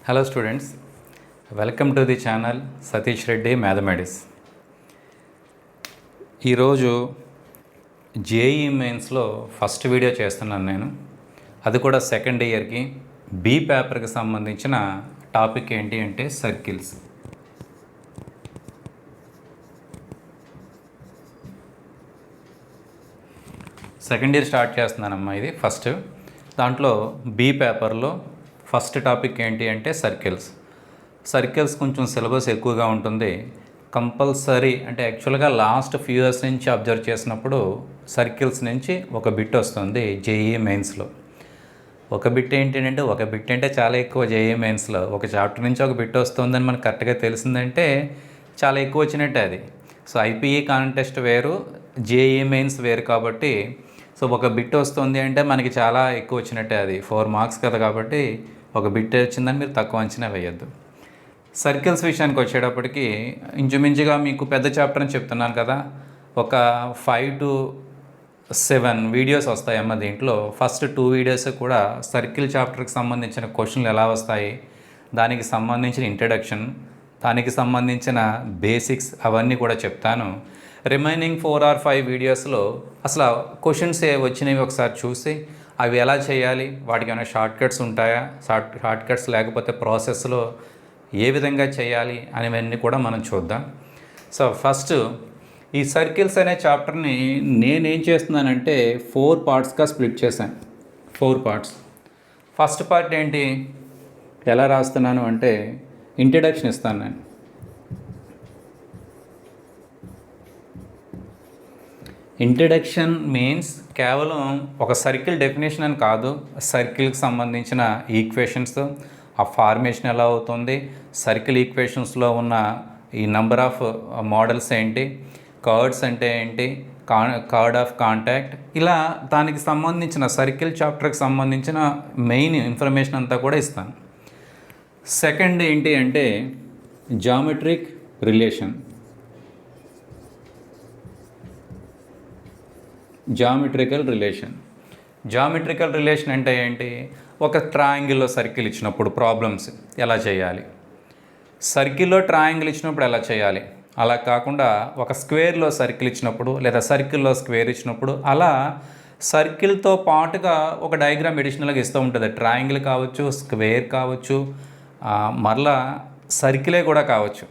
Hello students, welcome to the channel Satish Reddy Mathematics. ఈరోజు JEE మెయిన్స్లో first video చేస్తున్నాను నేను. అది కూడా సెకండ్ ఇయర్కి బి పేపర్కి సంబంధించిన టాపిక్ ఏంటి అంటే సర్కిల్స్. సెకండ్ ఇయర్ స్టార్ట్ చేస్తున్నానమ్మా. ఇది ఫస్ట్ దాంట్లో బి పేపర్లో ఫస్ట్ టాపిక్ ఏంటి అంటే సర్కిల్స్. సర్కిల్స్ కొంచెం సిలబస్ ఎక్కువగా ఉంటుంది. కంపల్సరీ అంటే యాక్చువల్గా లాస్ట్ ఫ్యూ ఇయర్స్ నుంచి అబ్జర్వ్ చేసినప్పుడు సర్కిల్స్ నుంచి ఒక బిట్ వస్తుంది జేఈ మెయిన్స్లో. ఒక బిట్ ఏంటంటే చాలా ఎక్కువ జేఈ మెయిన్స్లో. ఒక చాప్టర్ నుంచి ఒక బిట్ వస్తుందని మనకు కరెక్ట్గా తెలిసిందంటే చాలా ఎక్కువ వచ్చినట్టే అది. సో ఐపీఈ కాంటెస్ట్ వేరు, జేఈ మెయిన్స్ వేరు కాబట్టి సో ఒక బిట్ వస్తుంది అంటే మనకి చాలా ఎక్కువ వచ్చినట్టే. అది 4 మార్క్స్ కదా, కాబట్టి ఒక బిట్ వచ్చిందని మీరు తక్కువ అంచనా వేయద్దు. సర్కిల్స్ విషయానికి వచ్చేటప్పటికి ఇంచుమించుగా మీకు పెద్ద చాప్టర్ అని చెప్తున్నాను కదా, ఒక 5 to 7 వీడియోస్ వస్తాయమ్మ. దీంట్లో ఫస్ట్ 2 వీడియోస్ కూడా సర్కిల్ చాప్టర్కి సంబంధించిన క్వశ్చన్లు ఎలా వస్తాయి, దానికి సంబంధించిన ఇంట్రడక్షన్, దానికి సంబంధించిన బేసిక్స్ అవన్నీ కూడా చెప్తాను. రిమైనింగ్ 4 or 5 వీడియోస్లో అసలు క్వశ్చన్స్ ఏ వచ్చినవి ఒకసారి చూసి అవి ఎలా చేయాలి, వాటికి ఏమైనా షార్ట్ కట్స్ ఉంటాయా, షార్ట్ కట్స్ లేకపోతే ప్రాసెస్లో ఏ విధంగా చేయాలి అనేవన్నీ కూడా మనం చూద్దాం. సో ఫస్ట్ ఈ సర్కిల్స్ అనే చాప్టర్ని నేనేం చేస్తున్నానంటే 4 పార్ట్స్గా స్ప్లిట్ చేశాను. 4 పార్ట్స్. ఫస్ట్ పార్ట్ ఏంటి, ఎలా రాస్తున్నాను అంటే ఇంట్రడక్షన్ ఇస్తాను నేను. ఇంట్రడక్షన్ మీన్స్ కేవలం ఒక సర్కిల్ డెఫినేషన్ అని కాదు, సర్కిల్కి సంబంధించిన ఈక్వేషన్స్, ఆ ఫార్మేషన్ ఎలా అవుతుంది, సర్కిల్ ఈక్వేషన్స్లో ఉన్న ఈ నెంబర్ ఆఫ్ మోడల్స్ ఏంటి, కర్డ్స్ అంటే ఏంటి, కర్డ్ ఆఫ్ కాంటాక్ట్, ఇలా దానికి సంబంధించిన సర్కిల్ చాప్టర్కి సంబంధించిన మెయిన్ ఇన్ఫర్మేషన్ అంతా కూడా ఇస్తాను. సెకండ్ ఏంటి అంటే జామెట్రిక్ రిలేషన్. జామెట్రికల్ రిలేషన్ అంటే ఏంటి, ఒక ట్రయాంగిల్లో సర్కిల్ ఇచ్చినప్పుడు ప్రాబ్లమ్స్ ఎలా చేయాలి, సర్కిల్లో ట్రయాంగిల్ ఇచ్చినప్పుడు ఎలా చేయాలి, అలా కాకుండా ఒక స్క్వేర్లో సర్కిల్ ఇచ్చినప్పుడు లేదా సర్కిల్లో స్క్వేర్ ఇచ్చినప్పుడు అలా సర్కిల్తో పాటుగా ఒక డయాగ్రామ్ ఎడిషనల్గా ఇస్తూ ఉంటుంది. ట్రయాంగిల్ కావచ్చు, స్క్వేర్ కావచ్చు, మరలా సర్కిలే కూడా కావచ్చు,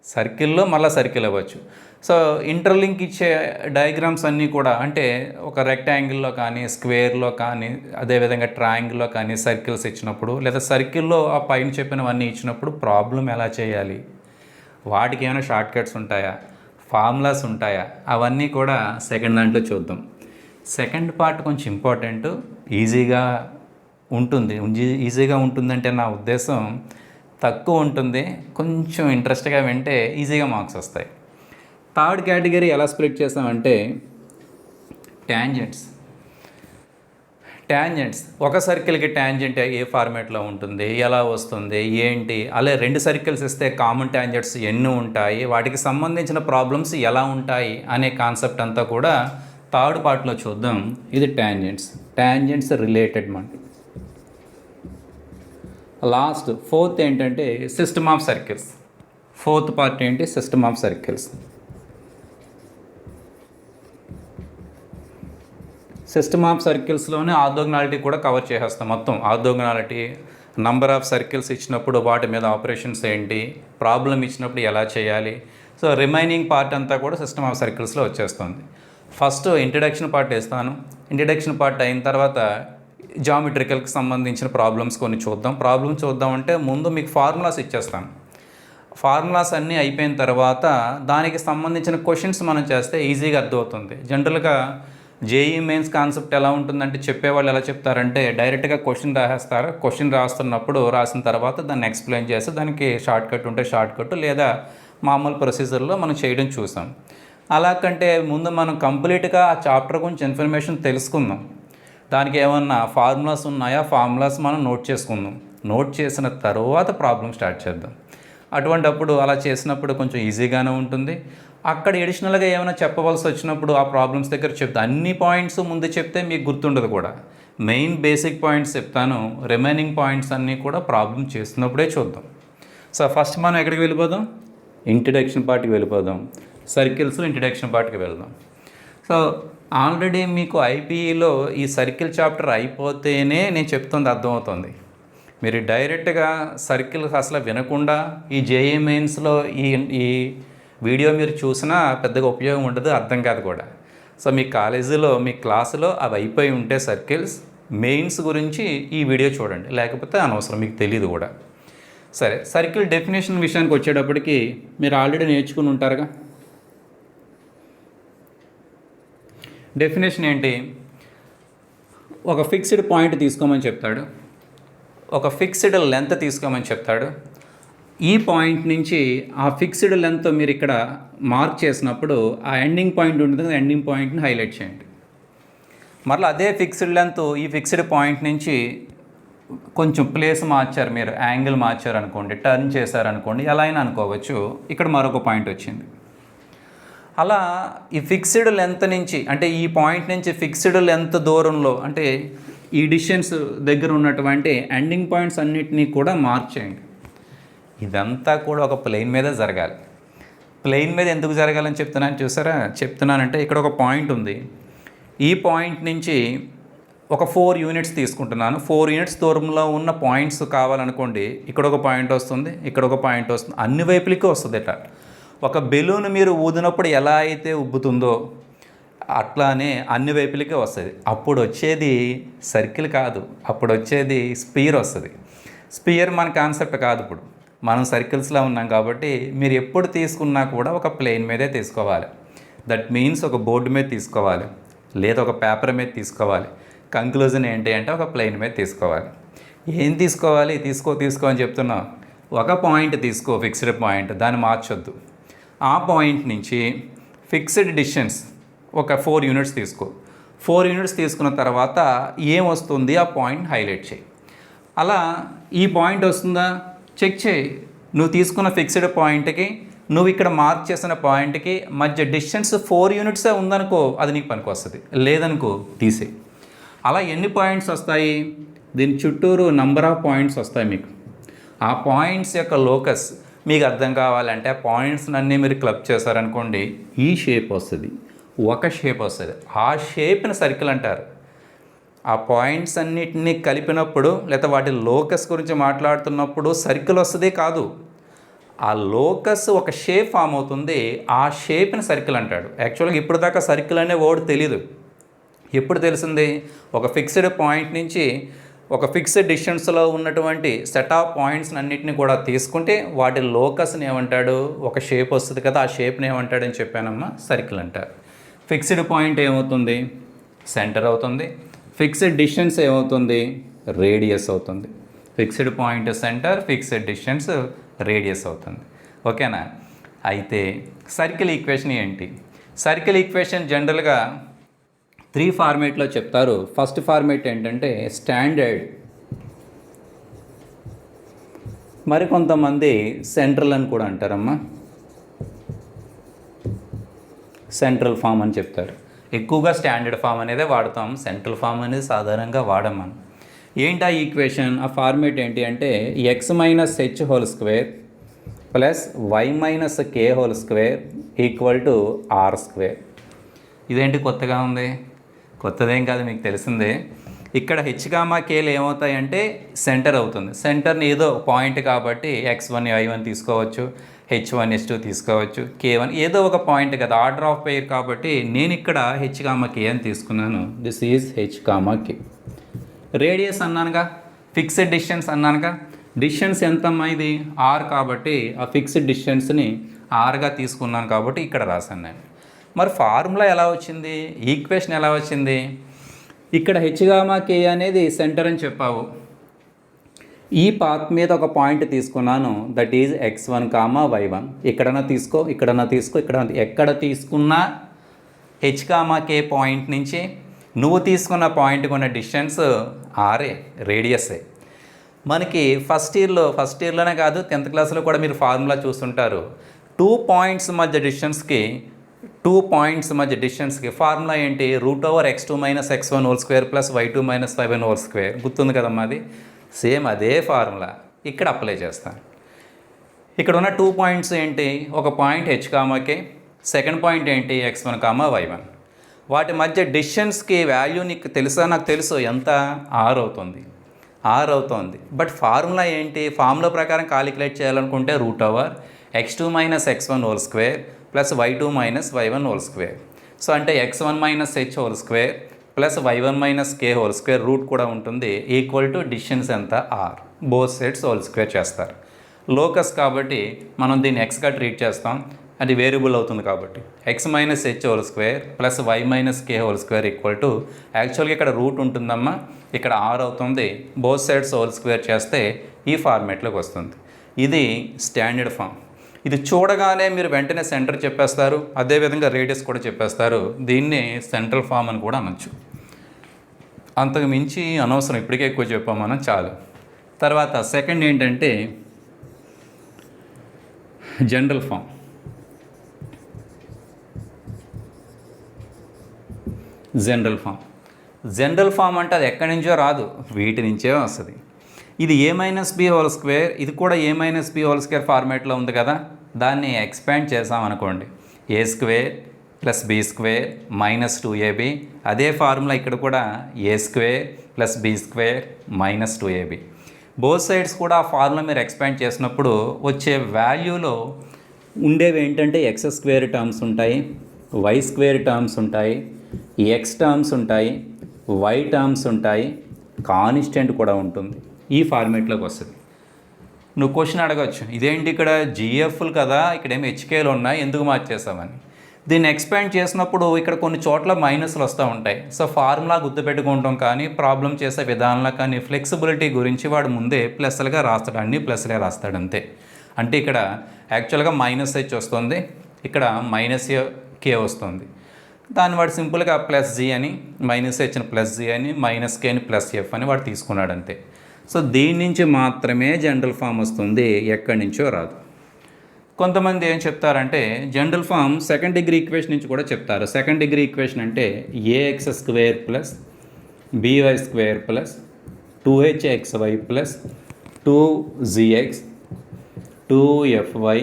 సర్కిల్లో మళ్ళీ సర్కిల్ అవ్వచ్చు. సో ఇంటర్లింక్ ఇచ్చే డయాగ్రామ్స్ అన్నీ కూడా అంటే ఒక రెక్టాంగిల్లో కానీ, స్క్వేర్లో కానీ, అదేవిధంగా ట్రయాంగిల్లో కానీ సర్కిల్స్ ఇచ్చినప్పుడు లేదా సర్కిల్లో ఆ పైన చెప్పినవన్నీ ఇచ్చినప్పుడు ప్రాబ్లం ఎలా చేయాలి, వాటికి ఏమైనా షార్ట్ కట్స్ ఉంటాయా, ఫార్ములాస్ ఉంటాయా, అవన్నీ కూడా సెకండ్ దాంట్లో చూద్దాం. సెకండ్ పార్ట్ కొంచెం ఇంపార్టెంట్, ఈజీగా ఉంటుందంటే నా ఉద్దేశం తక్కువ ఉంటుంది, కొంచెం ఇంట్రెస్ట్గా వింటే ఈజీగా మార్క్స్ వస్తాయి. థర్డ్ కేటగిరీ ఎలా స్ప్లిట్ చేసామంటే ట్యాంజెంట్స్. ఒక సర్కిల్కి ట్యాంజెంట్ ఏ ఫార్మేట్లో ఉంటుంది, ఎలా వస్తుంది, ఏంటి, అలా 2 సర్కిల్స్ ఇస్తే కామన్ ట్యాంజెంట్స్ ఎన్ని ఉంటాయి, వాటికి సంబంధించిన ప్రాబ్లమ్స్ ఎలా ఉంటాయి అనే కాన్సెప్ట్ అంతా కూడా థర్డ్ పార్ట్లో చూద్దాం. ఇది ట్యాంజెంట్స్ రిలేటెడ్ మాట. లాస్ట్ ఫోర్త్ ఏంటంటే system of circles. Fourth part ఏంటి, system of circles. System of సర్కిల్స్లోనే ఆర్థోగనాలిటీ కూడా కవర్ చేసేస్తాం. మొత్తం ఆర్థోగనాలిటీ, నంబర్ ఆఫ్ సర్కిల్స్ ఇచ్చినప్పుడు వాటి మీద ఆపరేషన్స్ ఏంటి, ప్రాబ్లం ఇచ్చినప్పుడు ఎలా చేయాలి. సో రిమైనింగ్ పార్ట్ అంతా కూడా సిస్టమ్ ఆఫ్ సర్కిల్స్లో వచ్చేస్తుంది. ఫస్ట్ ఇంట్రడక్షన్ పార్ట్ ఇస్తాను. ఇంట్రడక్షన్ పార్ట్ అయిన తర్వాత జామెట్రికల్కి సంబంధించిన ప్రాబ్లమ్స్ కొన్ని చూద్దామంటే ముందు మీకు ఫార్ములాస్ ఇచ్చేస్తాను. ఫార్ములాస్ అన్నీ అయిపోయిన తర్వాత దానికి సంబంధించిన క్వశ్చన్స్ మనం చేస్తే ఈజీగా అర్థమవుతుంది. జనరల్గా జేఈ మెయిన్స్ కాన్సెప్ట్ ఎలా ఉంటుందంటే చెప్పేవాళ్ళు ఎలా చెప్తారంటే డైరెక్ట్గా క్వశ్చన్ రాసేస్తారు. క్వశ్చన్ రాసిన తర్వాత దాన్ని ఎక్స్ప్లెయిన్ చేసి దానికి షార్ట్ కట్ ఉంటే షార్ట్ కట్ లేదా మామూలు ప్రొసీజర్లో మనం చేయడం చూసాం. అలా కంటే ముందు మనం కంప్లీట్గా ఆ చాప్టర్ గురించి ఇన్ఫర్మేషన్ తెలుసుకుందాం. దానికి ఏమన్నా ఫార్ములాస్ ఉన్నాయా, ఫార్ములాస్ మనం నోట్ చేసుకుందాం. నోట్ చేసిన తర్వాత ప్రాబ్లం స్టార్ట్ చేద్దాం. అటువంటప్పుడు అలా చేసినప్పుడు కొంచెం ఈజీగానే ఉంటుంది. అక్కడ ఎడిషనల్గా ఏమైనా చెప్పవలసి వచ్చినప్పుడు ఆ ప్రాబ్లమ్స్ దగ్గర చెప్తా. అన్ని పాయింట్స్ ముందు చెప్తే మీకు గుర్తుండదు కూడా. మెయిన్ బేసిక్ పాయింట్స్ చెప్తాను, రిమైనింగ్ పాయింట్స్ అన్నీ కూడా ప్రాబ్లం చేస్తున్నప్పుడే చూద్దాం. సో ఫస్ట్ మనం ఎక్కడికి వెళ్ళిపోదాం, ఇంట్రడక్షన్ పార్ట్కి వెళ్ళిపోదాం. సర్కిల్స్లో ఇంట్రడక్షన్ పార్ట్కి వెళ్దాం. సో ఆల్రెడీ మీకు ఐపీఈలో ఈ సర్కిల్ చాప్టర్ అయిపోతేనే నేను చెప్తుంది అర్థమవుతుంది. మీరు డైరెక్ట్గా సర్కిల్ అసలు వినకుండా ఈ జేఈ మెయిన్స్లో ఈ వీడియో మీరు చూసినా పెద్దగా ఉపయోగం ఉండదు, అర్థం కాదు కూడా. సో మీ కాలేజీలో మీ క్లాసులో అవి అయిపోయి ఉంటే సర్కిల్స్ మెయిన్స్ గురించి ఈ వీడియో చూడండి, లేకపోతే అనవసరం, మీకు తెలియదు కూడా. సరే, సర్కిల్ డెఫినేషన్ విషయానికి వచ్చేటప్పటికి మీరు ఆల్రెడీ నేర్చుకుని ఉంటారుగా. డెఫినేషన్ ఏంటి? ఒక ఫిక్స్డ్ పాయింట్ తీసుకోమని చెప్తాడు, ఒక ఫిక్స్డ్ లెంత్ తీసుకోమని చెప్తాడు. ఈ పాయింట్ నుంచి ఆ ఫిక్స్డ్ లెంత్ మీరు ఇక్కడ మార్క్ చేసినప్పుడు ఆ ఎండింగ్ పాయింట్ ఉంటుంది కదా, ఎండింగ్ పాయింట్ని హైలైట్ చేయండి. మరలా అదే ఫిక్స్డ్ లెంత్ ఈ ఫిక్స్డ్ పాయింట్ నుంచి కొంచెం ప్లేస్ మార్చారు, మీరు యాంగిల్ మార్చారు అనుకోండి, టర్న్ చేశారనుకోండి, ఎలా అయినా అనుకోవచ్చు. ఇక్కడ మరొక పాయింట్ వచ్చింది. అలా ఈ ఫిక్స్డ్ లెంత్ నుంచి, అంటే ఈ పాయింట్ నుంచి ఫిక్స్డ్ లెంత్ దూరంలో, అంటే ఈ డిస్టెన్స్ దగ్గర ఉన్నటువంటి ఎండింగ్ పాయింట్స్ అన్నిటినీ కూడా మార్క్ చేయండి. ఇదంతా కూడా ఒక ప్లేన్ మీద జరగాలి. ప్లేన్ మీద ఎందుకు జరగాలని చెప్తున్నానంటే ఇక్కడ ఒక పాయింట్ ఉంది. ఈ పాయింట్ నుంచి ఒక 4 యూనిట్స్ తీసుకుంటున్నాను. 4 యూనిట్స్ దూరంలో ఉన్న పాయింట్స్ కావాలనుకోండి, ఇక్కడ ఒక పాయింట్ వస్తుంది, ఇక్కడ ఒక పాయింట్ వస్తుంది, అన్ని వైపులకి వస్తుంది. ఇట్లా ఒక బెలూన్ మీరు ఊదినప్పుడు ఎలా అయితే ఉబ్బుతుందో అట్లానే అన్ని వైపులకి వస్తుంది. అప్పుడు వచ్చేది సర్కిల్ కాదు, అప్పుడు వచ్చేది స్పియర్ వస్తుంది. స్పియర్ మన కాన్సెప్ట్ కాదు. ఇప్పుడు మనం సర్కిల్స్లో ఉన్నాం కాబట్టి మీరు ఎప్పుడు తీసుకున్నా కూడా ఒక ప్లేన్ మీదే తీసుకోవాలి. దట్ మీన్స్ ఒక బోర్డు మీద తీసుకోవాలి, లేదా ఒక పేపర్ మీద తీసుకోవాలి. కంక్లూజన్ ఏంటి అంటే ఒక ప్లేన్ మీద తీసుకోవాలి. ఏం తీసుకోవాలి? తీసుకో అని చెప్తున్నాం. ఒక పాయింట్ తీసుకో, ఫిక్స్డ్ పాయింట్, దాన్ని మార్చొద్దు. ఆ పాయింట్ నుంచి ఫిక్స్డ్ డిస్టెన్స్ ఒక 4 యూనిట్స్ తీసుకో. 4 యూనిట్స్ తీసుకున్న తర్వాత ఏం వస్తుంది ఆ పాయింట్ హైలైట్ చేయి. అలా ఈ పాయింట్ వస్తుందా చెక్ చేయి. నువ్వు తీసుకున్న ఫిక్స్డ్ పాయింట్కి నువ్వు ఇక్కడ మార్క్ చేసిన పాయింట్కి మధ్య డిస్టెన్స్ 4 యూనిట్సే ఉందనుకో, అది నీకు పనికి వస్తుంది. లేదనుకో తీసేయి. అలా ఎన్ని పాయింట్స్ వస్తాయి? దీని చుట్టూరు నంబర్ ఆఫ్ పాయింట్స్ వస్తాయి మీకు. ఆ పాయింట్స్ యొక్క లోకస్ మీకు అర్థం కావాలంటే ఆ పాయింట్స్ అన్నీ మీరు క్లబ్ చేశారనుకోండి, ఈ షేప్ వస్తుంది, ఒక షేప్ వస్తుంది. ఆ షేప్ని సర్కిల్ అంటారు. ఆ పాయింట్స్ అన్నిటినీ కలిపినప్పుడు, లేదా వాటి లోకస్ గురించి మాట్లాడుతున్నప్పుడు సర్కిల్ వస్తుంది కాదు, ఆ లోకస్ ఒక షేప్ ఫామ్ అవుతుంది, ఆ షేప్ని సర్కిల్ అంటాడు. యాక్చువల్గా ఇప్పుడు దాకా సర్కిల్ అనే వర్డ్ తెలీదు. ఎప్పుడు తెలిసింది? ఒక ఫిక్స్డ్ పాయింట్ నుంచి ఒక ఫిక్స్డ్ డిస్టెన్స్లో ఉన్నటువంటి సెట్ ఆఫ్ పాయింట్స్ అన్నింటినీ కూడా తీసుకుంటే వాటి లోకస్ని ఏమంటాడు? ఒక షేప్ వస్తుంది కదా, ఆ షేప్ని ఏమంటాడని చెప్పానమ్మా, సర్కిల్ అంటారు. ఫిక్స్డ్ పాయింట్ ఏమవుతుంది? సెంటర్ అవుతుంది. ఫిక్స్డ్ డిస్టెన్స్ ఏమవుతుంది? రేడియస్ అవుతుంది. Fixed point centre, fixed distance radius అవుతుంది. ఓకేనా? అయితే సర్కిల్ ఈక్వేషన్ ఏంటి? సర్కిల్ ఈక్వేషన్ జనరల్గా 3 ఫార్మేట్లో చెప్తారు. ఫస్ట్ ఫార్మేట్ ఏంటంటే స్టాండర్డ్, మరికొంతమంది సెంట్రల్ అని కూడా అంటారమ్మా. సెంట్రల్ ఫామ్ అని చెప్తారు. ఎక్కువగా స్టాండర్డ్ ఫామ్ అనేదే వాడతాం, సెంట్రల్ ఫామ్ అనేది సాధారణంగా వాడం మనం. ఏంటి ఆ ఈక్వేషన్? ఆ ఫార్మేట్ ఏంటి అంటే x minus h whole square plus y minus k whole square equal to r square. ఇదేంటి కొత్తగా ఉంది? కొత్తదేం కాదు, మీకు తెలిసిందే. ఇక్కడ h, kలు ఏమవుతాయంటే సెంటర్ అవుతుంది. సెంటర్ని ఏదో పాయింట్ కాబట్టి x1 y1 తీసుకోవచ్చు, h1 h2 తీసుకోవచ్చు, k1 ఏదో ఒక పాయింట్ కదా, ఆర్డర్ ఆఫ్ పెయిర్ కాబట్టి నేను ఇక్కడ h, k అని తీసుకున్నాను. This is h, k. Radius అన్నానుగా, ఫిక్స్డ్ డిస్టెన్స్ అన్నానుగా. డిస్టెన్స్ ఎంతమ్మా? ఇది r కాబట్టి ఆ ఫిక్స్డ్ డిస్టెన్స్ని rగా తీసుకున్నాను కాబట్టి ఇక్కడ రాశాను నేను. మరి ఫార్ములా ఎలా వచ్చింది? ఈక్వేషన్ ఎలా వచ్చింది? ఇక్కడ h, k అనేది సెంటర్ అని చెప్పావు. ఈ పాత్ మీద ఒక పాయింట్ తీసుకున్నాను, దట్ ఈజ్ x1, y1. ఇక్కడన్నా తీసుకో, ఇక్కడన్నా తీసుకో, ఎక్కడ తీసుకున్నా h, k పాయింట్ నుంచి నువ్వు తీసుకున్న పాయింట్కి ఉన్న డిస్టెన్స్ ఆరే, రేడియస్సే. మనకి ఫస్ట్ ఇయర్లోనే కాదు 10th క్లాస్లో కూడా మీరు ఫార్ములా చూస్తుంటారు. 2 పాయింట్స్ మధ్య డిస్టెన్స్కి ఫార్ములా ఏంటి? √(x2 - x1) plus y2 - y1 గుర్తుంది కదమ్మా అది. సేమ్ అదే ఫార్ములా ఇక్కడ అప్లై చేస్తాను. ఇక్కడ ఉన్న 2 పాయింట్స్ ఏంటి? ఒక point h, k, second point ఏంటి? x1, y1. వాటి మధ్య డిస్టెన్స్కి వాల్యూ నీకు తెలుసా? నాకు తెలుసు. ఎంత? r అవుతుంది. బట్ ఫార్ములా ఏంటి? ఫార్ములా ప్రకారం కాలిక్యులేట్ చేయాలనుకుంటే √(x2 - x1) plus y2 - y1. So అంటే x1 - h² plus y1 - k² route కూడా ఉంటుంది, ఈక్వల్ టు డిస్టెన్స్ ఎంత? r. Both sides whole square చేస్తారు. లోకస్ కాబట్టి మనం దీన్ని ఎక్స్గా ట్రీట్ చేస్తాం, అది వేరియబుల్ అవుతుంది కాబట్టి x - h² plus y - k² equal to, యాక్చువల్గా ఇక్కడ రూట్ ఉంటుందమ్మా, ఇక్కడ r అవుతుంది. బోత్ సైడ్స్ హోల్ స్క్వేర్ చేస్తే ఈ ఫార్మేట్లోకి వస్తుంది. ఇది స్టాండర్డ్ ఫామ్. ఇది చూడగానే మీరు వెంటనే సెంటర్ చెప్పేస్తారు, అదేవిధంగా రేడియస్ కూడా చెప్పేస్తారు. దీన్ని సెంట్రల్ ఫామ్ అని కూడా అనొచ్చు. అంతకు మించి అనవసరం, ఇప్పటికే ఎక్కువ చెప్పాం మనం, చాలు. తర్వాత సెకండ్ ఏంటంటే జనరల్ ఫామ్. జనరల్ ఫామ్ అంటే అది ఎక్కడి నుంచో రాదు, వీటి నుంచే వస్తుంది. ఇది a-b², ఇది కూడా a-b² ఫార్మేట్లో ఉంది కదా. దాన్ని ఎక్స్పాండ్ చేసామనుకోండి, a² plus b² minus 2ab. అదే ఫార్ములా ఇక్కడ కూడా a² plus b² minus 2ab. Both sides కూడా ఆ ఫార్ములా మీరు ఎక్స్పాండ్ చేసినప్పుడు వచ్చే వాల్యూలో ఉండేవి ఏంటంటే x² టర్మ్స్ ఉంటాయి, y² టర్మ్స్ ఉంటాయి, x టర్మ్స్ ఉంటాయి, y టర్మ్స్ ఉంటాయి, కాన్స్టెంట్ కూడా ఉంటుంది. ఈ ఫార్మేట్లోకి వస్తుంది. నువ్వు క్వశ్చన్ అడగచ్చు, ఇదేంటి ఇక్కడ జిఎఫ్లు కదా, ఇక్కడేమో హెచ్కేలు ఉన్నాయి, ఎందుకు మార్చేసామని. దీన్ని ఎక్స్పాండ్ చేసినప్పుడు ఇక్కడ కొన్ని చోట్ల మైనస్లు వస్తూ ఉంటాయి. సో ఫార్ములా గుర్తుపెట్టుకుంటాం, కానీ ప్రాబ్లం చేసే విధానంలో కానీ ఫ్లెక్సిబిలిటీ గురించి వాడు ముందే ప్లస్లుగా రాస్తాడు, అన్ని ప్లస్లే రాస్తాడు అంతే. అంటే ఇక్కడ యాక్చువల్గా -h వస్తుంది, ఇక్కడ -k వస్తుంది. దాన్ని వాడు సింపుల్గా +g అని, -hని +g అని, -kని +f అని వాడు తీసుకున్నాడు అంతే. సో దీని నుంచి మాత్రమే జనరల్ ఫామ్ వస్తుంది, ఎక్కడి నుంచో రాదు. కొంతమంది ఏం చెప్తారంటే general form second degree equation నుంచి కూడా చెప్తారు. సెకండ్ డిగ్రీ ఈక్వేషన్ అంటే ax² plus by² plus 2hxy plus 2gx 2fy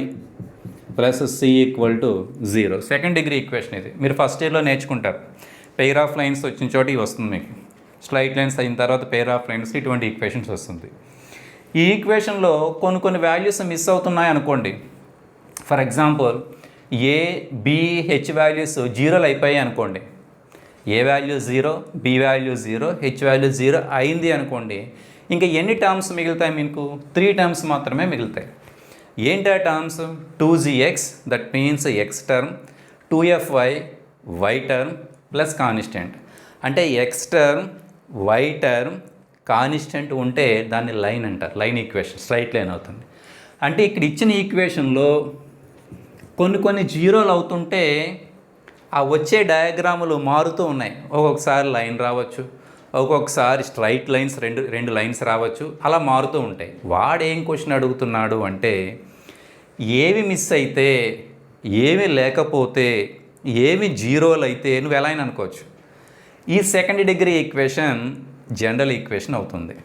plus c = 0. Second degree equation ఇది. మీరు ఫస్ట్ ఇయర్లో నేర్చుకుంటారు. పెయిర్ ఆఫ్ లైన్స్ వచ్చిన చోట ఇవి వస్తుంది మీకు. స్ట్రైట్ లైన్స్ అయిన తర్వాత పెయిర్ ఆఫ్ లైన్స్ ఇటువంటి ఈక్వేషన్స్ వస్తుంది. ఈ ఈక్వేషన్లో కొన్ని వాల్యూస్ మిస్ అవుతున్నాయి అనుకోండి. For example a b h values 0 అయిపోయాయి అనుకోండి. A value 0, b value 0, h value 0 అయింది అనుకోండి. ఇంకా ఎన్ని టర్మ్స్ మిగులుతాయి మీకు? 3 టర్మ్స్ మాత్రమే మిగులుతాయి. ఏంటి ఆ terms? 2gx that means x term, 2fy y term plus constant. అంటే x term, y term, constant ఉంటే దాన్ని లైన్ అంటారు. లైన్ ఈక్వేషన్, స్ట్రైట్ లైన్ అవుతుంది. అంటే ఇక్కడ ఇచ్చిన ఈక్వేషన్లో కొన్ని జీరోలు అవుతుంటే ఆ వచ్చే డయాగ్రాములు మారుతూ ఉన్నాయి. ఒక్కొక్కసారి లైన్ రావచ్చు, ఒక్కొక్కసారి స్ట్రైట్ లైన్స్ రెండు లైన్స్ రావచ్చు, అలా మారుతూ ఉంటాయి. వాడేం క్వశ్చన్ అడుగుతున్నాడు అంటే ఏవి మిస్ అయితే, ఏమి లేకపోతే, ఏమి జీరోలు అయితే నువ్వు ఎలా అయినా అనుకోవచ్చు. ఈ second degree equation general equation అవుతుంది.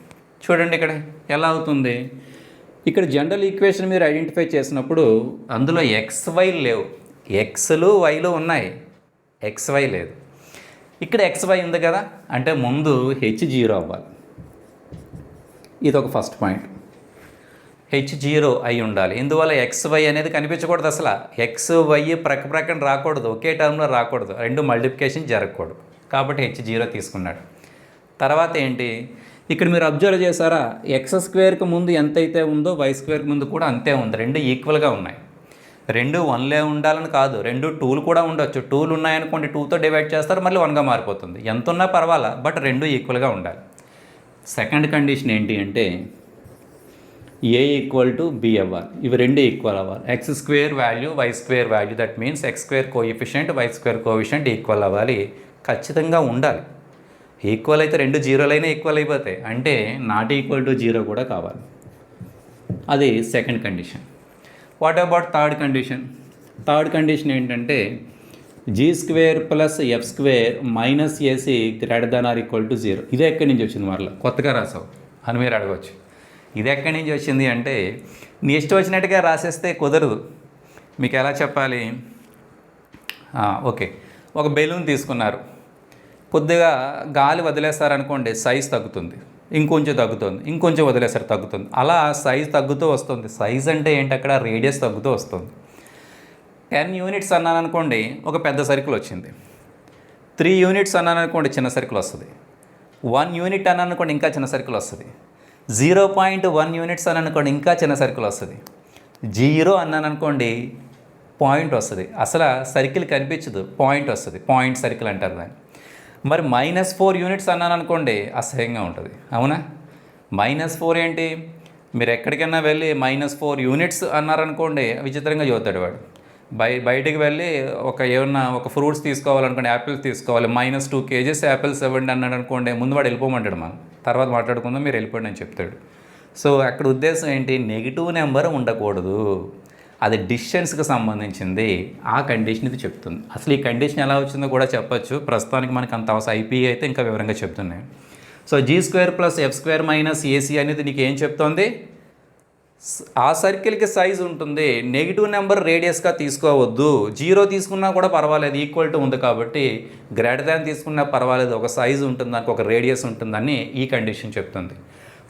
చూడండి ఇక్కడ ఎలా అవుతుంది. ఇక్కడ జనరల్ ఈక్వేషన్ మీరు ఐడెంటిఫై చేసినప్పుడు అందులో XY లేవు, ఎక్స్లు వైలు ఉన్నాయి, XY లేదు. ఇక్కడ XY ఉంది కదా, అంటే ముందు H 0 అవ్వాలి. ఇది ఒక ఫస్ట్ పాయింట్. H 0 అయి ఉండాలి. ఇందువల్ల XY అనేది కనిపించకూడదు అసలు. XY ప్రక్కన రాకూడదు, ఒకే టర్మ్లో రాకూడదు, రెండు మల్టిప్లికేషన్ జరగకూడదు. కాబట్టి H 0 తీసుకున్నాడు. తర్వాత ఏంటి, ఇక్కడ మీరు అబ్జర్వ్ చేశారా, x² ముందు ఎంతైతే ఉందో y² ముందు కూడా అంతే ఉంది. రెండు ఈక్వల్గా ఉన్నాయి. రెండు 1లే ఉండాలని కాదు, రెండు 2లు కూడా ఉండొచ్చు. 2లు ఉన్నాయనుకోండి, 2తో డివైడ్ చేస్తారు, మళ్ళీ 1గా మారిపోతుంది. ఎంత ఉన్నా పర్వాలా, బట్ రెండు ఈక్వల్గా ఉండాలి. సెకండ్ కండిషన్ ఏంటి అంటే a = b అవ్వాలి. ఇవి రెండు ఈక్వల్ అవ్వాలి. x² value, y² value, that means x² coefficient, y² coefficient equal అవ్వాలి. ఖచ్చితంగా ఉండాలి. ఈక్వల్ అయితే రెండు జీరోలైనా ఈక్వల్ అయిపోతాయి. అంటే ≠ 0 కూడా కావాలి. అది second condition. What about third condition? Third condition ఏంటంటే g square plus f square minus ac greater than or equal to 0. ఇదే ఎక్కడి నుంచి వచ్చింది మరలా కొత్తగా రాసావు అని మీరు అడగవచ్చు. ఇది ఎక్కడి నుంచి వచ్చింది అంటే నీ ఇష్టం వచ్చినట్టుగా రాసేస్తే కుదరదు. మీకు ఎలా చెప్పాలి? ఓకే, ఒక బెలూన్ తీసుకున్నారు, కొద్దిగా గాలి వదిలేస్తారనుకోండి సైజ్ తగ్గుతుంది, ఇంకొంచెం తగ్గుతుంది, ఇంకొంచెం వదిలేస్తారు తగ్గుతుంది, అలా సైజ్ తగ్గుతూ వస్తుంది. సైజ్ అంటే ఏంటి? అక్కడ రేడియస్ తగ్గుతూ వస్తుంది. 10 యూనిట్స్ అన్నాను అనుకోండి, ఒక పెద్ద సర్కిల్ వచ్చింది. 3 యూనిట్స్ అన్నాను అనుకోండి, చిన్న సర్కిల్ వస్తుంది. 1 యూనిట్ అన్నాను అనుకోండి, ఇంకా చిన్న సర్కిల్ వస్తుంది. 0.1 యూనిట్స్ అని అనుకోండి, ఇంకా చిన్న సర్కిల్ వస్తుంది. 0 అన్నాను అనుకోండి, పాయింట్ వస్తుంది. అసలు సర్కిల్ కనిపించదు, పాయింట్ వస్తుంది. పాయింట్ సర్కిల్ అంటారు దాన్ని. మరి -4 యూనిట్స్ అన్నాను అనుకోండి, అసహ్యంగా ఉంటుంది, అవునా? -4 ఏంటి? మీరు ఎక్కడికైనా వెళ్ళి -4 యూనిట్స్ అన్నారనుకోండి, విచిత్రంగా చదువుతాడు వాడు. బయటికి వెళ్ళి ఏమన్నా ఒక ఫ్రూట్స్ తీసుకోవాలనుకోండి, యాపిల్స్ తీసుకోవాలి, -2 kgs యాపిల్స్ ఇవ్వండి అన్నాడు అనుకోండి, ముందు వాడు వెళ్ళిపోమంటాడు. మనం తర్వాత మాట్లాడుకుందాం, మీరు వెళ్ళిపోండి అని చెప్తాడు. సో అక్కడ ఉద్దేశం ఏంటి? నెగిటివ్ నెంబర్ ఉండకూడదు, అది డిస్టెన్స్కి సంబంధించింది. ఆ కండిషన్ ఇది చెప్తుంది. అసలు ఈ కండిషన్ ఎలా వచ్చిందో కూడా చెప్పచ్చు. ప్రస్తుతానికి మనకు అంత అవసరం, ఐపీఈ అయితే ఇంకా వివరంగా చెప్తున్నాయి. So g square plus f square minus ac అనేది నీకు ఏం చెప్తోంది? ఆ సర్కిల్కి సైజు ఉంటుంది, నెగిటివ్ నెంబర్ రేడియస్గా తీసుకోవద్దు. 0 తీసుకున్నా కూడా పర్వాలేదు, ఈక్వల్ టు ఉంది కాబట్టి. గ్రేటర్ దాన్ తీసుకున్నా పర్వాలేదు, ఒక సైజు ఉంటుంది, దానికి ఒక రేడియస్ ఉంటుందని ఈ కండిషన్ చెప్తుంది.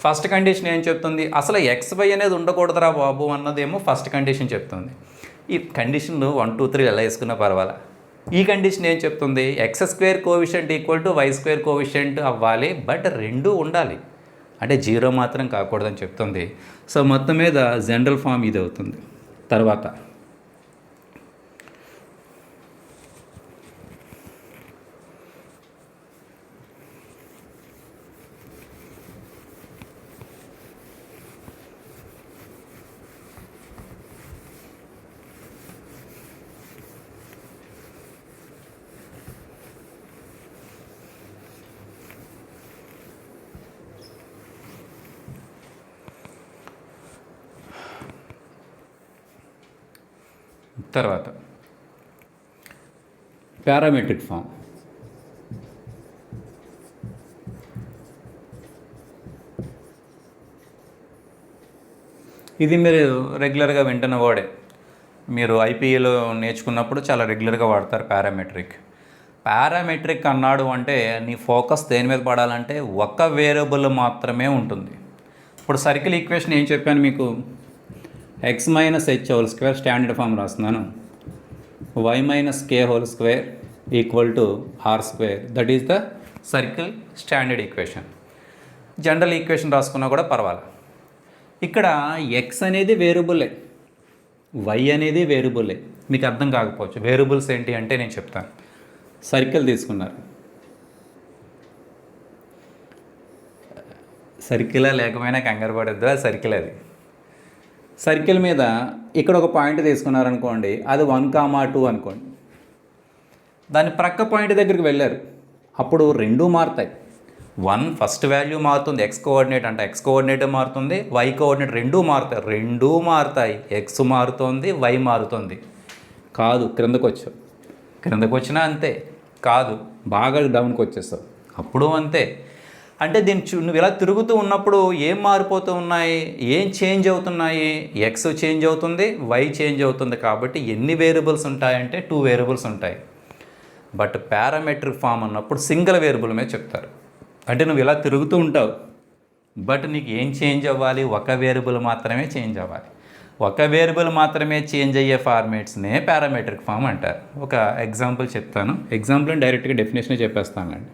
ఫస్ట్ కండిషన్ ఏం చెప్తుంది? అసలు XY అనేది ఉండకూడదురా బాబు అన్నదేమో ఫస్ట్ కండిషన్ చెప్తుంది. ఈ కండిషన్లు 1, 2, 3 ఎలా వేసుకున్నా పర్వాలా. ఈ కండిషన్ ఏం చెప్తుంది? x² కోవిషెంట్ ఈక్వల్ టు y² కోవిషెంట్ అవ్వాలి, బట్ రెండూ ఉండాలి, అంటే 0 మాత్రం కాకూడదని చెప్తుంది. సో మొత్తం మీద జనరల్ ఫామ్ ఇది అవుతుంది. తర్వాత పారామెట్రిక్ ఫామ్. ఇది మీరు రెగ్యులర్గా వింటున్న వర్డే. మీరు ఐపీఏలో నేర్చుకున్నప్పుడు చాలా రెగ్యులర్గా వాడతారు పారామెట్రిక్. పారామెట్రిక్ అన్నాడు అంటే నీ ఫోకస్ దేని మీద పడాలంటే ఒక వేరియబుల్ మాత్రమే ఉంటుంది. ఇప్పుడు సర్కిల్ ఈక్వేషన్ ఏం చెప్పాను మీకు? x - h² స్టాండర్డ్ ఫామ్ రాస్తున్నాను, y - k² equal to r². That is the circle standard equation. General equation రాసుకున్నా కూడా పర్వాలేదు. ఇక్కడ x అనేది వేరియబులే, y అనేది వేరియబులే. మీకు అర్థం కాకపోవచ్చు వేరియబుల్స్ ఏంటి అంటే నేను చెప్తాను. సర్కిల్ తీసుకున్నారు, సర్కిలా లేకపోయినా కంగారు పడద్దు, అది సర్కిల్. అది సర్కిల్ మీద ఇక్కడ ఒక పాయింట్ తీసుకున్నారనుకోండి, అది 1, 2 అనుకోండి. దాని ప్రక్క పాయింట్ దగ్గరికి వెళ్ళారు, అప్పుడు రెండూ మారుతాయి. 1 ఫస్ట్ వాల్యూ మారుతుంది, x కోఆర్డినేట్ అంటే x కోఆర్డినేట్ మారుతుంది, y కోఆర్డినేట్ రెండూ మారుతాయి. x మారుతుంది, y మారుతుంది. కాదు, క్రిందకు వచ్చినా అంతే. కాదు, బాగా డౌన్కి వచ్చేస్తావు, అప్పుడు అంతే. అంటే నువ్వు ఇలా తిరుగుతూ ఉన్నప్పుడు ఏం మారిపోతూ ఉన్నాయి, ఏం చేంజ్ అవుతున్నాయి? x చేంజ్ అవుతుంది, y చేంజ్ అవుతుంది. కాబట్టి ఎన్ని వేరియబుల్స్ ఉంటాయంటే 2 వేరియబుల్స్ ఉంటాయి. బట్ పారామెట్రిక్ ఫామ్ అన్నప్పుడు సింగిల్ వేరియబుల్ మీద చెప్తారు. అంటే నువ్వు ఇలా తిరుగుతూ ఉంటావు, బట్ నీకు ఏం చేంజ్ అవ్వాలి? ఒక వేరియబుల్ మాత్రమే చేంజ్ అవ్వాలి. ఒక వేరియబుల్ మాత్రమే చేంజ్ అయ్యే ఫార్మేట్స్నే పారామెట్రిక్ ఫామ్ అంటారు. ఒక ఎగ్జాంపుల్ చెప్తాను, ఎగ్జాంపుల్ డైరెక్ట్గా డెఫినేషన్ చెప్పేస్తానండి.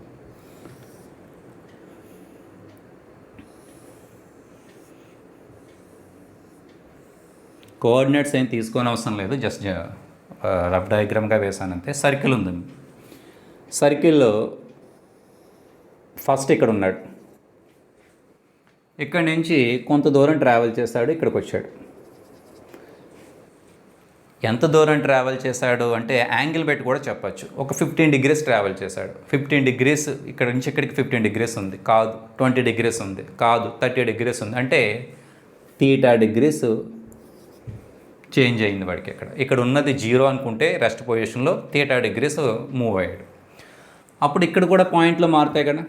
కోఆర్డినేట్స్ ఏం తీసుకోని అవసరం లేదు, జస్ట్ రఫ్ డయాగ్రామ్గా వేసానంతే. సర్కిల్ ఉంది, సర్కిల్లో ఫస్ట్ ఇక్కడ ఉన్నాడు, ఇక్కడి నుంచి కొంత దూరం ట్రావెల్ చేశాడు, ఇక్కడికి వచ్చాడు. ఎంత దూరం ట్రావెల్ చేశాడు అంటే యాంగిల్ పెట్టి కూడా చెప్పచ్చు. ఒక 15 degrees ట్రావెల్ చేశాడు. 15 degrees ఇక్కడ నుంచి ఇక్కడికి 15 degrees ఉంది, కాదు 20 degrees ఉంది, కాదు 30 degrees ఉంది. అంటే θ degrees చేంజ్ అయింది వాడికి. ఇక్కడ ఉన్నది 0 అనుకుంటే రెస్ట్ పొజిషన్లో థీటా డిగ్రీస్ మూవ్ అయ్యాడు. అప్పుడు ఇక్కడ కూడా పాయింట్లు మారుతాయి కదా.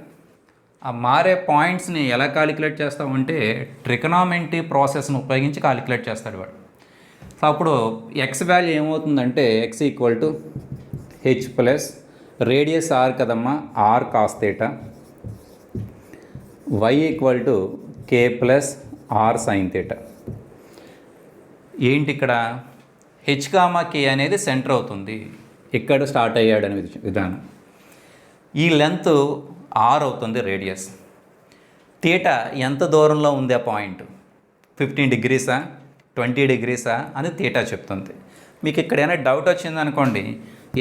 ఆ మారే పాయింట్స్ని ఎలా కాలిక్యులేట్ చేస్తామంటే ట్రిగనామెట్రీ ప్రాసెస్ని ఉపయోగించి కాలిక్యులేట్ చేస్తాడు వాడు. సో అప్పుడు ఎక్స్ వాల్యూ ఏమవుతుందంటే x equal to h plus radius r కదమ్మా, r cos theta, y equal to k plus r sine theta. ఏంటి ఇక్కడ హెచ్ కామా కే అనేది సెంటర్ అవుతుంది, ఇక్కడ స్టార్ట్ అయ్యాడు అనే విధానం. ఈ లెంత్ ఆర్ అవుతుంది రేడియస్. థీటా ఎంత దూరంలో ఉంది ఆ పాయింట్, 15 డిగ్రీసా 20 డిగ్రీసా అని థీటా చెప్తుంది. మీకు ఇక్కడ ఏమైనా డౌట్ వచ్చింది అనుకోండి,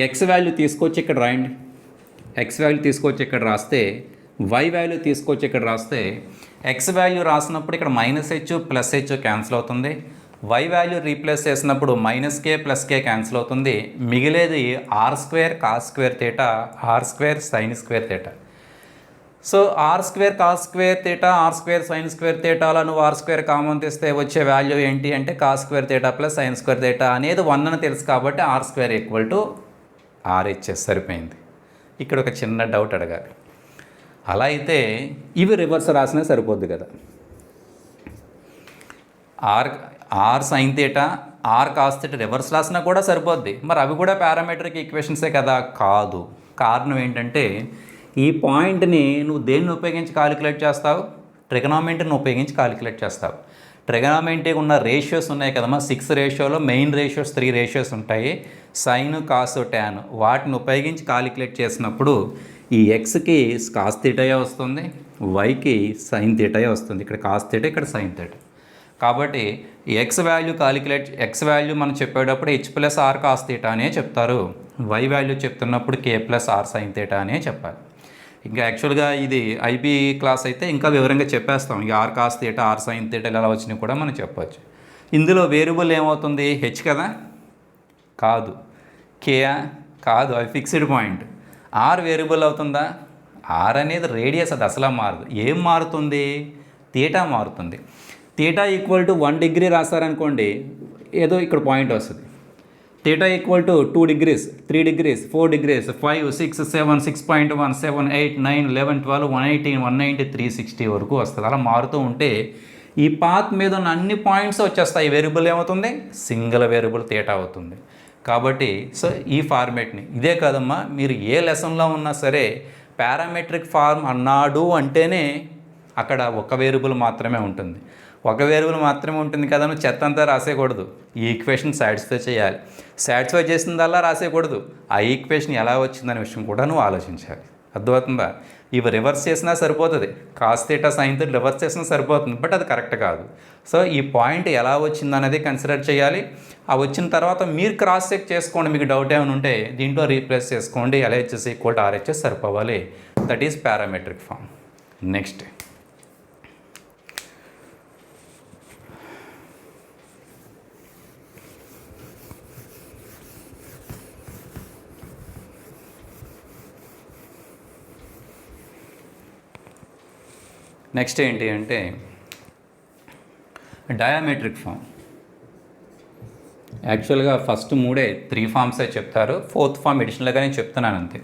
ఎక్స్ వాల్యూ తీసుకొచ్చి ఇక్కడ రాయండి, ఎక్స్ వాల్యూ తీసుకొచ్చి ఇక్కడ రాస్తే, వై వాల్యూ తీసుకొచ్చి ఇక్కడ రాస్తే, ఎక్స్ వాల్యూ రాసినప్పుడు ఇక్కడ -h ప్లస్ h క్యాన్సిల్ అవుతుంది, వై వాల్యూ రీప్లేస్ చేసినప్పుడు -k ప్లస్ k క్యాన్సిల్ అవుతుంది, మిగిలేది r² cos² theta, r² sin² theta. So r² cos² theta, r² sin² థీటాలో నువ్వు r² కామన్ తీస్తే వచ్చే వాల్యూ ఏంటి అంటే cos² theta plus sin² theta అనేది 1 అని తెలుసు కాబట్టి r² ఈక్వల్ టు RHS సరిపోయింది. ఇక్కడ ఒక చిన్న డౌట్ అడగాలి, అలా అయితే ఇవి రివర్స్ రాసినా సరిపోద్ది కదా. R sine theta, r cos theta reverse రాసినా కూడా సరిపోద్ది. మరి అవి కూడా పారామెట్రిక్ ఈక్వేషన్సే కదా? కాదు. కారణం ఏంటంటే ఈ పాయింట్ని నువ్వు దేన్ని ఉపయోగించి కాలిక్యులేట్ చేస్తావు? ట్రిగనామెట్రీని ఉపయోగించి కాలిక్యులేట్ చేస్తావు. ట్రిగనామెట్రీకి ఉన్న రేషియోస్ ఉన్నాయి కదమ్మా, 6 రేషియోలో మెయిన్ రేషియోస్ 3 రేషియోస్ ఉంటాయి, సైన్ కాస్ ట్యాన్. వాటిని ఉపయోగించి కాలిక్యులేట్ చేసినప్పుడు ఈ ఎక్స్కి కాస్ థీటాయే వస్తుంది, వైకి సైన్ థీటాయే వస్తుంది. ఇక్కడ కాస్ థీటా, ఇక్కడ సైన్ థీటా. కాబట్టి ఎక్స్ వాల్యూ మనం చెప్పేటప్పుడు h plus r cos theta అనే చెప్తారు, వై వాల్యూ చెప్తున్నప్పుడు k plus r sine theta అనే చెప్పాలి. ఇంకా యాక్చువల్గా ఇది ఐబీ క్లాస్ అయితే ఇంకా వివరంగా చెప్పేస్తాం, ఇక r cos theta, r sine theta ఎలా వచ్చినాయి కూడా మనం చెప్పవచ్చు. ఇందులో వేరియబుల్ ఏమవుతుంది? హెచ్ కదా? కాదు. కేయా? కాదు, అవి ఫిక్స్డ్ పాయింట్. ఆర్ వేరియబుల్ అవుతుందా? ఆర్ అనేది రేడియస్, అది అసలు మారదు. ఏం మారుతుంది? థీటా మారుతుంది. థీటా ఈక్వల్ టు 1 డిగ్రీ రాస్తారనుకోండి, ఏదో ఇక్కడ పాయింట్ వస్తుంది. Theta equal to 2 degrees, 3 degrees, 4 degrees, 5, 6, 7, 6.1, 7, 8, 9, 11, 12, 118, 190, 360 వరకు వస్తుంది. అలా మారుతూ ఉంటే ఈ పాత్ మీద ఉన్న అన్ని పాయింట్స్ వచ్చేస్తాయి. వేరియబుల్ ఏమవుతుంది? సింగిల్ వేరియబుల్ థీటా అవుతుంది. కాబట్టి సో ఈ ఫార్మేట్ని, ఇదే కాదమ్మా, మీరు ఏ లెసన్లో ఉన్నా సరే పారామెట్రిక్ ఫార్మ్ అన్నాడు అంటేనే అక్కడ ఒక వేరియబుల్ మాత్రమే ఉంటుంది. ఒక వేరియబుల్ మాత్రమే ఉంటుంది కదా, నువ్వు చెత్త అంతా రాసేయకూడదు. ఈ ఈక్వేషన్ సాటిస్ఫై చేయాలి. సాటిస్ఫై చేసిందల్లా రాసేయకూడదు. ఆ ఈక్వేషన్ ఎలా వచ్చిందనే విషయం కూడా నువ్వు ఆలోచించాలి. అర్థమవుతుందా? ఇవి రివర్స్ చేసినా సరిపోతుంది, cos theta sine theta reverse చేసినా సరిపోతుంది, బట్ అది కరెక్ట్ కాదు. సో ఈ పాయింట్ ఎలా వచ్చిందనేది కన్సిడర్ చేయాలి. ఆ వచ్చిన తర్వాత మీరు క్రాస్ చెక్ చేసుకోండి, మీకు డౌట్ ఏమైనా ఉంటే దీంట్లో రీప్లేస్ చేసుకోండి. LHS ఈక్వల్ టు RHS సరిపోవాలి. That is parametric form. Next ఏంటి అంటే డయామెట్రిక్ ఫామ్. యాక్చువల్గా ఫస్ట్ 3 ఫామ్సే చెప్తారు, 4th ఫామ్ ఎడిషనల్గా నేను చెప్తున్నాను అంతే.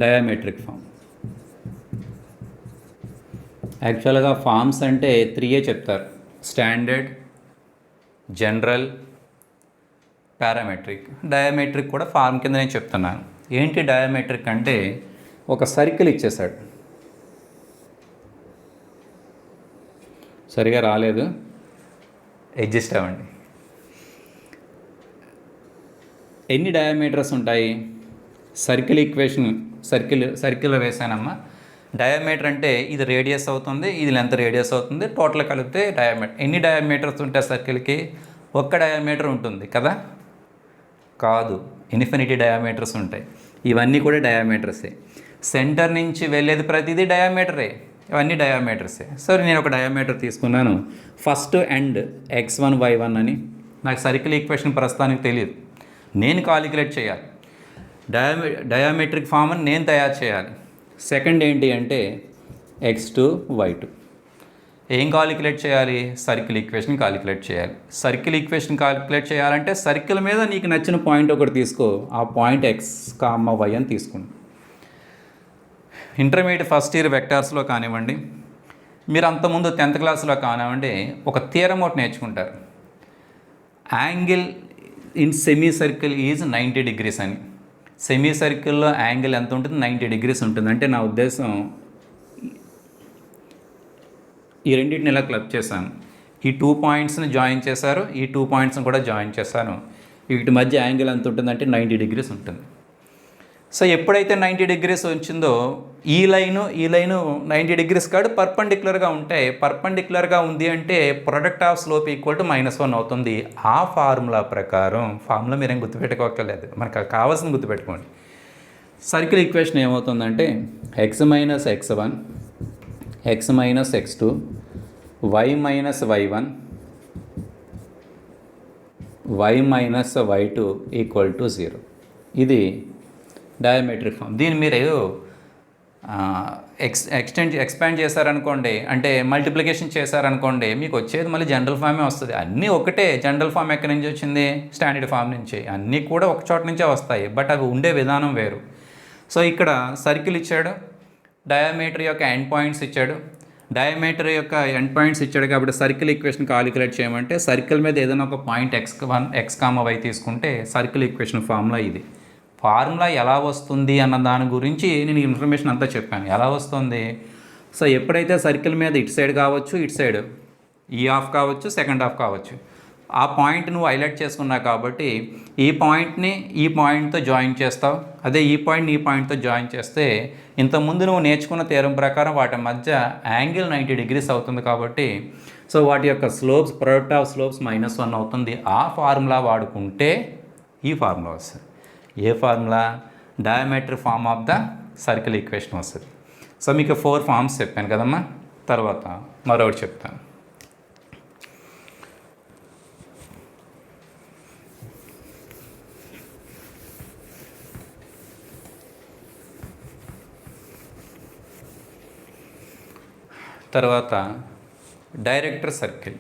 డయామెట్రిక్ ఫామ్ యాక్చువల్గా ఫామ్స్ అంటే 3 చెప్తారు, స్టాండర్డ్, జనరల్, పారామెట్రిక్. డయామెట్రిక్ కూడా ఫార్మ్ కింద నేను చెప్తున్నాను. ఏంటి డయామెట్రిక్ అంటే ఒక సర్కిల్ ఇచ్చేసాడు, సరిగా రాలేదు, అడ్జస్ట్ అవ్వండి. ఎన్ని డయామీటర్స్ ఉంటాయి? సర్కిల్ ఈక్వేషన్, సర్కిల్ వేసానమ్మా. డయామీటర్ అంటే ఇది రేడియస్ అవుతుంది, ఇది లెంత్ రేడియస్ అవుతుంది, టోటల్ కలిపితే డయామీటర్. ఎన్ని డయామీటర్స్ ఉంటాయి సర్కిల్కి? ఒక్క డయామీటర్ ఉంటుంది కదా? కాదు, ఇన్ఫినిటీ డయామీటర్స్ ఉంటాయి. ఇవన్నీ కూడా డయామీటర్సే. సెంటర్ నుంచి వెళ్ళేది ప్రతిదీ డయామీటరే, ఇవన్నీ డయామీటర్సే. సరే, నేను ఒక డయామీటర్ తీసుకున్నాను. ఫస్ట్ ఎండ్ x1 y1 అని. నాకు సర్కిల్ ఈక్వేషన్ ప్రస్తుతానికి తెలియదు, నేను కాలిక్యులేట్ చేయాలి. డయామెట్రిక్ ఫామ్ అని నేను తయారు చేయాలి. సెకండ్ ఏంటి అంటే x2 y2. ఏం కాలిక్యులేట్ చేయాలి? సర్కిల్ ఈక్వేషన్ కాలిక్యులేట్ చేయాలి. సర్కిల్ ఈక్వేషన్ కాలిక్యులేట్ చేయాలంటే సర్కిల్ మీద నీకు నచ్చిన పాయింట్ ఒకటి తీసుకో, ఆ పాయింట్ ఎక్స్ కామ వై అని తీసుకోండి. ఇంటర్మీడియట్ ఫస్ట్ ఇయర్ వెక్టార్స్లో కానివ్వండి, మీరు అంతకుముందు 10th క్లాస్లో కానివ్వండి, ఒక థియరం ఒకటి నేర్చుకుంటారు. Angle in semi circle is 90 degrees అని. సెమీ సర్కిల్లో యాంగిల్ ఎంత ఉంటుంది? 90 degrees ఉంటుంది. అంటే నా ఉద్దేశం ఈ రెండింటిని ఇలా క్లబ్ చేశాను, ఈ 2 పాయింట్స్ని జాయిన్ చేశారు, ఈ 2 పాయింట్స్ని కూడా జాయిన్ చేశాను. వీటి మధ్య యాంగిల్ ఎంత ఉంటుందంటే 90 degrees ఉంటుంది. సో ఎప్పుడైతే 90 degrees వచ్చిందో ఈ లైను 90 degrees కాదు పర్పెండిక్యులర్గా ఉంటే, పర్పెండిక్యులర్గా ఉంది అంటే product of slope equal to -1 అవుతుంది. ఆ ఫార్ములా ప్రకారం, ఫార్ములా మీరేం గుర్తుపెట్టుకోక్కర్లేదు, మనకు కావాల్సింది గుర్తుపెట్టుకోండి. సర్కిల్ ఈక్వేషన్ ఏమవుతుందంటే x minus x1 x minus x2 y minus y1 y minus y2 equal to 0. ఇది డయామెట్రిక్ ఫామ్. దీన్ని మీరు ఎక్స్పాండ్ చేశారనుకోండి, అంటే మల్టిప్లికేషన్ చేశారనుకోండి, మీకు వచ్చేది మళ్ళీ జనరల్ ఫామే వస్తుంది. అన్నీ ఒకటే. జనరల్ ఫామ్ ఎక్కడి నుంచి వచ్చింది? స్టాండర్డ్ ఫామ్ నుంచి. అన్నీ కూడా ఒక చోట నుంచే వస్తాయి, బట్ అవి ఉండే విధానం వేరు. సో ఇక్కడ సర్కిల్ ఇచ్చాడు, డయామీటర్ యొక్క ఎండ్ పాయింట్స్ ఇచ్చాడు, డయామీటర్ యొక్క ఎండ్ పాయింట్స్ ఇచ్చాడు. కాబట్టి సర్కిల్ ఈక్వేషన్ కాలిక్యులేట్ చేయమంటే సర్కిల్ మీద ఏదైనా ఒక పాయింట్ x1 x, తీసుకుంటే సర్కిల్ ఈక్వేషన్ ఫార్ములా ఇది. ఫార్ములా ఎలా వస్తుంది అన్న దాని గురించి నేను ఇన్ఫర్మేషన్ అంతా చెప్పాను, ఎలా వస్తుంది. సో ఎప్పుడైతే సర్కిల్ మీద ఇటు సైడ్ కావచ్చు, ఇటు సైడ్ ఈ హాఫ్ కావచ్చు, సెకండ్ హాఫ్ కావచ్చు, ఆ పాయింట్ నువ్వు హైలైట్ చేసుకున్నావు కాబట్టి ఈ పాయింట్ని ఈ పాయింట్తో జాయిన్ చేస్తావు. అదే ఈ పాయింట్ని ఈ పాయింట్తో జాయిన్ చేస్తే ఇంతకుముందు నువ్వు నేర్చుకున్న థియరం ప్రకారం వాటి మధ్య యాంగిల్ 90 degrees అవుతుంది. కాబట్టి సో వాటి యొక్క స్లోప్స్, ప్రొడక్ట్ ఆఫ్ స్లోప్స్ -1 అవుతుంది. ఆ ఫార్ములా వాడుకుంటే ఈ ఫార్ములా వస్తుంది. ఏ formula? Diametric form of the circle equation వస్తుంది. సో మీకు 4 ఫార్మ్స్ చెప్పాను కదమ్మా. తర్వాత మరొకటి చెప్తాను. తర్వాత డైరెక్టర్ సర్కిల్.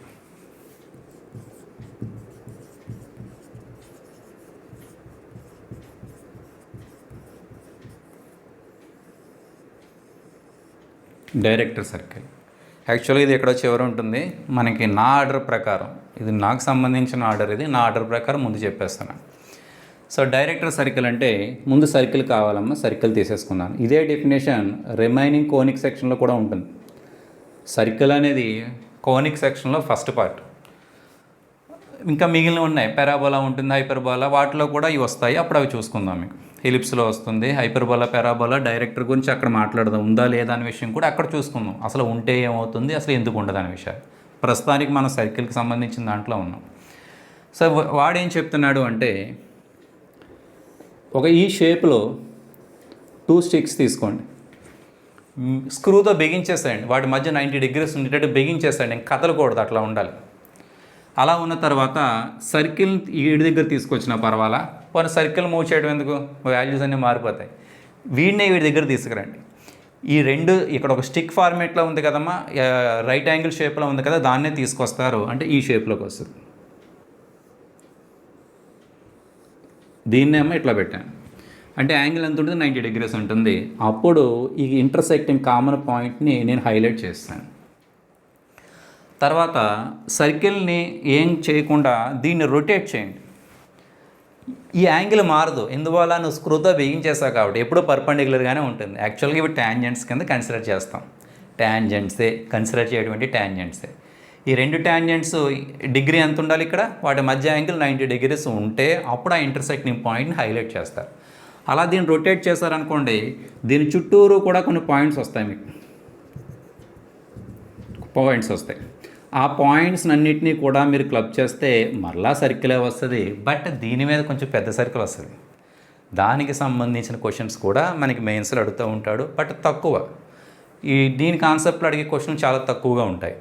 డైరెక్టర్ సర్కిల్ యాక్చువల్గా ఇది ఎక్కడో చివరి ఉంటుంది. మనకి నా ఆర్డర్ ప్రకారం, ఇది నాకు సంబంధించిన ఆర్డర్, ఇది నా ఆర్డర్ ప్రకారం ముందు చెప్పేస్తాను. సో డైరెక్టర్ సర్కిల్ అంటే ముందు సర్కిల్ కావాలమ్మా, సర్కిల్ తీసేసుకున్నాను. ఇదే డెఫినేషన్ రిమైనింగ్ కోనిక్ సెక్షన్లో కూడా ఉంటుంది. సర్కిల్ అనేది కోనిక్ సెక్షన్లో ఫస్ట్ పార్ట్. ఇంకా మిగిలిన ఉన్నాయి, పారాబోలా ఉంటుంది, హైపర్బోలా, వాటిలో కూడా ఇవి వస్తాయి. అప్పుడు అవి చూసుకుందాం. మీకు ఎలిప్స్లో వస్తుంది, హైపర్బోలా, పారాబోలా, డైరెక్టర్ గురించి అక్కడ మాట్లాడదాం. ఉందా లేదా అనే విషయం కూడా అక్కడ చూసుకుందాం. అసలు ఉంటే ఏమవుతుంది, అసలు ఎందుకు ఉండదు అనే విషయాలు. ప్రస్తుతానికి మనం సర్కిల్కి సంబంధించిన దాంట్లో ఉన్నాం. సో వాడేం చెప్తున్నాడు అంటే, ఒక ఈ షేప్లో 2 స్టిక్స్ తీసుకోండి, స్క్రూతో బిగించేసేయండి. వాటి మధ్య 90 degrees ఉండేటట్టు బిగించేసేయండి, ఇంక కదలకూడదు, అట్లా ఉండాలి. అలా ఉన్న తర్వాత సర్కిల్ వీడి దగ్గర తీసుకొచ్చినా పర్వాలా, పోనీ సర్కిల్ మూవ్ చేయడం ఎందుకు, వాల్యూస్ అన్నీ మారిపోతాయి. వీడినే వీడి దగ్గర తీసుకురండి. ఈ రెండు ఇక్కడ ఒక స్టిక్ ఫార్మేట్లో ఉంది కదమ్మా, రైట్ యాంగిల్ షేప్లో ఉంది కదా, దాన్నే తీసుకొస్తారు. అంటే ఈ షేప్లోకి వస్తుంది. దీన్నేమో ఇట్లా పెట్టాను, అంటే యాంగిల్ ఎంత ఉంటుంది, 90 degrees ఉంటుంది. అప్పుడు ఈ ఇంటర్సెక్టింగ్ కామన్ పాయింట్ని నేను హైలైట్ చేస్తాను. తర్వాత సర్కిల్ని ఏం చేయకుండా దీన్ని రొటేట్ చేయండి. ఈ యాంగిల్ మారదు, ఎందువల్ల నువ్వు స్క్రూతో బిగించేస్తావు కాబట్టి ఎప్పుడూ పర్పెండిక్యులర్గానే ఉంటుంది. యాక్చువల్గా ఇవి ట్యాంజెంట్స్ కింద కన్సిడర్ చేస్తాం. ట్యాంజెంట్సే కన్సిడర్ చేయటువంటి ట్యాంజెంట్సే. ఈ రెండు ట్యాంజెంట్స్ డిగ్రీ ఎంత ఉండాలి ఇక్కడ, వాటి మధ్య యాంగిల్ 90 degrees ఉంటే అప్పుడు ఆ ఇంటర్సెక్టింగ్ పాయింట్ని హైలైట్ చేస్తారు. అలా దీన్ని రొటేట్ చేశారనుకోండి, దీని చుట్టూరు కూడా కొన్ని పాయింట్స్ వస్తాయి, మీకు పాయింట్స్ వస్తాయి. ఆ పాయింట్స్ అన్నిటినీ కూడా మీరు క్లబ్ చేస్తే మరలా సర్కిలే వస్తుంది. బట్ దీని మీద కొంచెం పెద్ద సర్కిల్ వస్తుంది. దానికి సంబంధించిన క్వశ్చన్స్ కూడా మనకి మెయిన్స్లో అడుగుతూ ఉంటాడు, బట్ తక్కువ. దీని కాన్సెప్ట్లో అడిగే క్వశ్చన్లు చాలా తక్కువగా ఉంటాయి.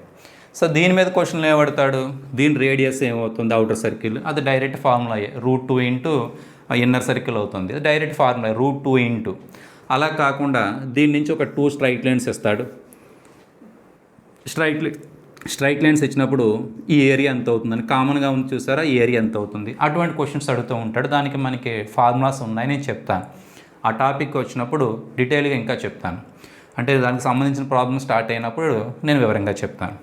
సో దీని మీద క్వశ్చన్లు ఏమడతాడు, దీని రేడియస్ ఏమవుతుంది అవుటర్ సర్కిల్, అది direct formula √2 into inner circle అవుతుంది. అది డైరెక్ట్ ఫార్ములా √2 ఇంటూ. అలా కాకుండా దీని నుంచి ఒక 2 స్ట్రైట్ లైన్స్ ఇస్తాడు. స్ట్రైట్ లైన్స్ ఇచ్చినప్పుడు ఈ ఏరియా ఎంత అవుతుందని కామన్గా ఉంది చూసారా, ఈ ఏరియా ఎంత అవుతుంది, అటువంటి క్వశ్చన్స్ అడుగుతూ ఉంటాడు. దానికి మనకి ఫార్ములాస్ ఉన్నాయి, నేను చెప్తాను. ఆ టాపిక్ వచ్చినప్పుడు డీటెయిల్గా ఇంకా చెప్తాను. అంటే దానికి సంబంధించిన ప్రాబ్లమ్ స్టార్ట్ అయినప్పుడు నేను వివరంగా చెప్తాను.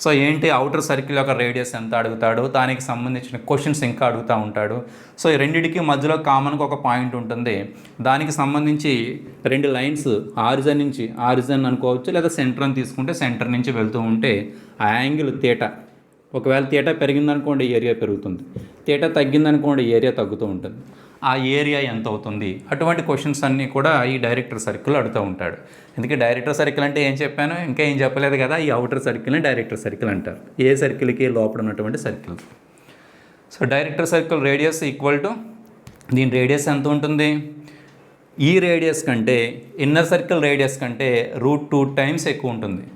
సో ఏంటి అవుటర్ సర్కిల్ యొక్క రేడియస్ ఎంత అడుగుతాడు, దానికి సంబంధించిన క్వశ్చన్స్ ఇంకా అడుగుతూ ఉంటాడు. సో ఈ రెండింటికి మధ్యలో కామన్గా ఒక పాయింట్ ఉంటుంది. దానికి సంబంధించి రెండు లైన్స్ ఆరిజన్ నుంచి, ఆరిజన్ అనుకోవచ్చు లేదా సెంటర్ అని తీసుకుంటే సెంటర్ నుంచి వెళ్తూ ఉంటే ఆ యాంగిల్ తీటా, ఒకవేళ తీటా పెరిగిందనుకోండి ఏరియా పెరుగుతుంది, తీటా తగ్గిందనుకోండి ఏరియా తగ్గుతూ ఉంటుంది. ఆ ఏరియా ఎంత అవుతుంది, అటువంటి క్వశ్చన్స్ అన్నీ కూడా ఈ డైరెక్టర్ సర్కిల్ అడుగుతూ ఉంటాడు. ఎందుకంటే డైరెక్టర్ సర్కిల్ అంటే ఏం చెప్పాను, ఇంకా ఏం చెప్పలేదు కదా, ఈ అవుటర్ సర్కిల్ని డైరెక్టర్ సర్కిల్ అంటారు. ఏ సర్కిల్కి లోపల ఉన్నటువంటి circle. So director circle radius equal to, దీని రేడియస్ ఎంత ఉంటుంది, ఈ రేడియస్ కంటే ఇన్నర్ సర్కిల్ రేడియస్ కంటే √2 టైమ్స్ ఎక్కువ ఉంటుంది.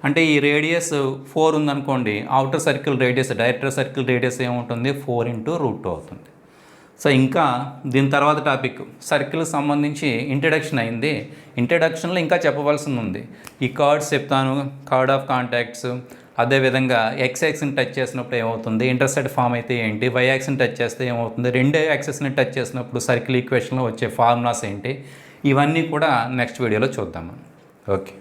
అంటే ఈ రేడియస్ 4 ఉందనుకోండి, outer circle radius, director circle radius ఏముంటుంది, 4 × √2 అవుతుంది. సో ఇంకా దీని తర్వాత టాపిక్ సర్కిల్కి సంబంధించి ఇంట్రడక్షన్ అయింది. ఇంట్రడక్షన్లో ఇంకా చెప్పవలసింది ఉంది. ఈ కార్డ్స్ చెప్తాను, కార్డ్ ఆఫ్ కాంటాక్ట్స్, అదేవిధంగా ఎక్స్ యాక్సిస్ని టచ్ చేసినప్పుడు ఏమవుతుంది, ఇంటర్సెక్ట్ ఫామ్ అయితే ఏంటి, వై యాక్సిస్ని టచ్ చేస్తే ఏమవుతుంది, రెండే యాక్సిస్ని టచ్ చేసినప్పుడు సర్కిల్ ఈక్వేషన్లో వచ్చే ఫార్ములాస్ ఏంటి, ఇవన్నీ కూడా నెక్స్ట్ వీడియోలో చూద్దాం. ఓకే.